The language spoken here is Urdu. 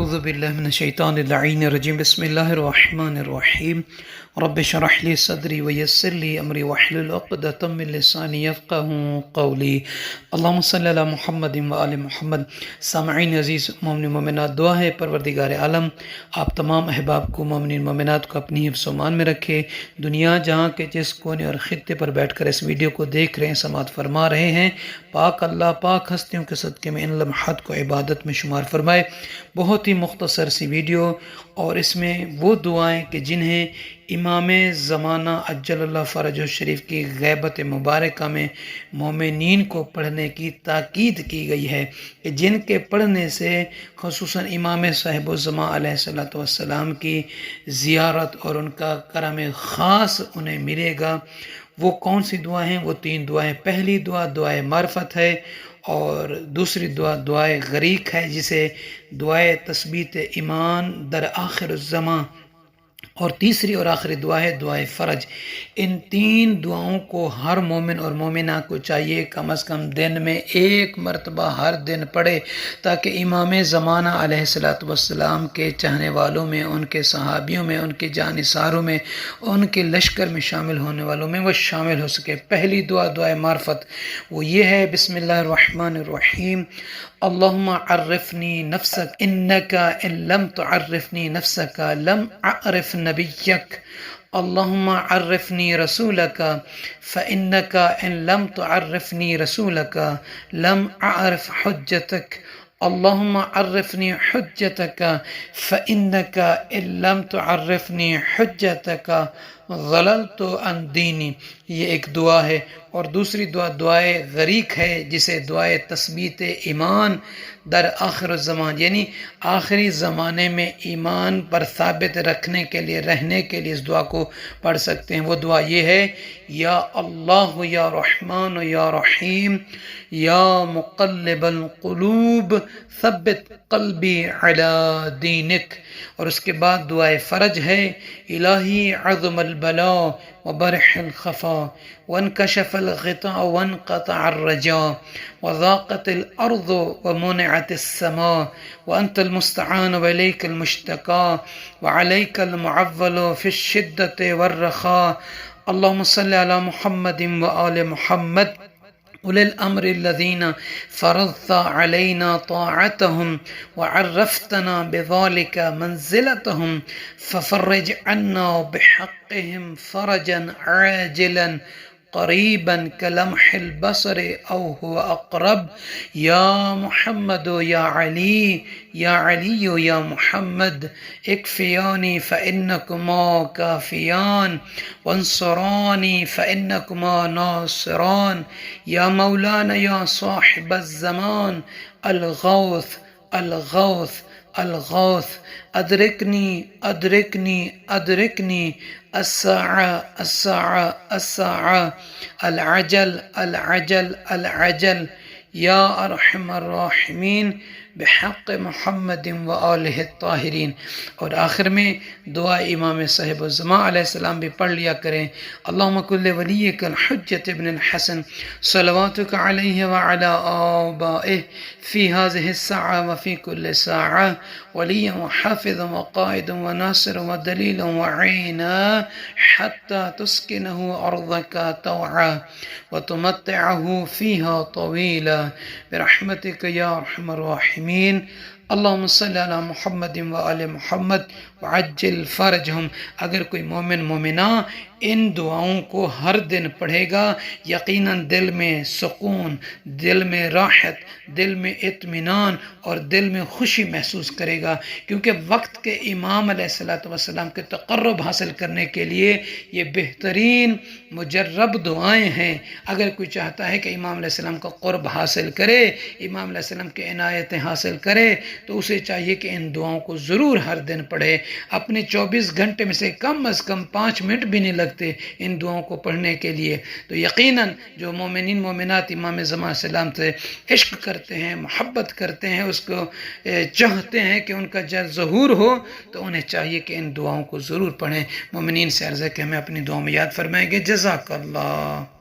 اعوذ باللہ من الشیطان اللعین الرجیم بسم اللہ الرحمن الرحیم رب اشرح لی صدری ویسر لی امری واحلل عقدۃ من لسانی یفقہوا قولی اللہم صلی علی محمد وآل محمد۔ سامعین عزیز مومنین مومنات، دعا ہے پروردگار عالم آپ تمام احباب کو، مومنین مومنات کو اپنی حفظ و امان میں رکھے۔ دنیا جہاں کے جس کونے اور خطے پر بیٹھ کر اس ویڈیو کو دیکھ رہے ہیں، سماعت فرما رہے ہیں، پاک اللہ پاک ہستیوں کے صدقے میں ان لمحات کو عبادت میں شمار فرمائے۔ بہت ہی مختصر سی ویڈیو، اور اس میں وہ دعائیں کہ جنہیں امام زمانہ عجل اللہ فرجہ الشریف کی غیبت مبارکہ میں مومنین کو پڑھنے کی تاکید کی گئی ہے، کہ جن کے پڑھنے سے خصوصاً امام صاحب الزمان علیہ السلام کی زیارت اور ان کا کرم خاص انہیں ملے گا۔ وہ کون سی دعائیں ہیں؟ وہ 3 دعائیں۔ پہلی دعا دعائے معرفت ہے، اور دوسری دعا دعائے غریق ہے، جسے دعائے تثبیت ایمان در آخر الزمان، اور تیسری اور آخری دعا ہے دعائے فرج۔ ان 3 دعاؤں کو ہر مومن اور مومنہ کو چاہیے کم از کم دن میں 1 مرتبہ ہر دن پڑھے، تاکہ امام زمانہ علیہ السلام کے چاہنے والوں میں، ان کے صحابیوں میں، ان کے جانثاروں میں، ان کے لشکر میں شامل ہونے والوں میں وہ شامل ہو سکے۔ پہلی دعا دعائے معرفت وہ یہ ہے، بسم اللہ الرحمن الرحیم، اللہم عرفنی نفسک انکا ان لم تعرفنی نفسک لم اعرف نبیک، اللہم عرفنی رسولک فانک ان لم تعرفنی رسولک لم اعرف حجتک، اللہم عرفنی حجتک فانک ان لم تعرفنی حجتک ضللت عن دینی۔ یہ ایک دعا ہے۔ اور دوسری دعا دعائے غریق ہے، جسے دعائے تثبیت ایمان در آخر الزمان، یعنی آخری زمانے میں ایمان پر ثابت رکھنے کے لیے، رہنے کے لیے اس دعا کو پڑھ سکتے ہیں۔ وہ دعا یہ ہے، یا اللہ یا رحمان یا رحیم یا مقلب القلوب ثبت قلبی علی دینک۔ اور اس کے بعد دعائے فرج ہے، الہی عظم البلاء وبرح الخفا وانکشف الغطاء وانقطع الرجاء وضاقت الارض ومنعت السماء وانت المستعان والیک المشتکا وعلیک المعول فی الشدة والرخاء، اللہم صلی علی محمد وآل محمد أولي الأمر الذين فرضت علينا طاعتهم وعرفتنا بذلك منزلتهم ففرج عنا بحقهم فرجا عاجلا قریبا کلمح البصر او هو اقرب، یا محمد یا علی یا علی یا محمد اکفیانی فانکما کافیان وانصرانی فانکما ناصران، یا مولانا یا صاحب الزمان الغوث الغوث الغوث، ادرکنی ادرکنی ادرکنی الساعة الساعة الساعة العجل العجل العجل، یا ارحم الراحمین بحق محمد و آلہ الطاہرین۔ اور آخر میں دعا امام صاحب الزمان علیہ السلام بھی پڑھ لیا کریں، اللہم کل ولیک الحجۃ ابن الحسن صلواتک علیہ وعلی آبائہ فی هذه الساعة وفی کل ساعة ولیا وحافظا وقائدا وناصرا ودلیلا وعینا حتی تسکنہ ارضک طوعا وتمتعہ فیہا طویلا برحمتک یا ارحم الراحمین، اللہم صلی علی محمد وآل محمد وعجل فرجہم۔ اگر کوئی مومن مومنہ ان دعاؤں کو ہر دن پڑھے گا، یقیناً دل میں سکون، دل میں راحت، دل میں اطمینان اور دل میں خوشی محسوس کرے گا، کیونکہ وقت کے امام علیہ السلام کے تقرب حاصل کرنے کے لیے یہ بہترین مجرب دعائیں ہیں۔ اگر کوئی چاہتا ہے کہ امام علیہ السلام کا قرب حاصل کرے، امام علیہ السلام کی عنایتیں حاصل کرے، تو اسے چاہیے کہ ان دعاؤں کو ضرور ہر دن پڑھے۔ اپنے 24 گھنٹے میں سے کم از کم 5 منٹ بھی نہیں لگتے ان دعاؤں کو پڑھنے کے لیے۔ تو یقیناً جو مومنین مومنات امام زمان السلام سے عشق کرتے ہیں، محبت کرتے ہیں، اس کو چاہتے ہیں کہ ان کا جلد ظہور ہو، تو انہیں چاہیے کہ ان دعاؤں کو ضرور پڑھیں۔ مومنین سے عرض ہے کہ ہمیں اپنی دعاؤں میں یاد فرمائیں گے۔ جزاک اللہ۔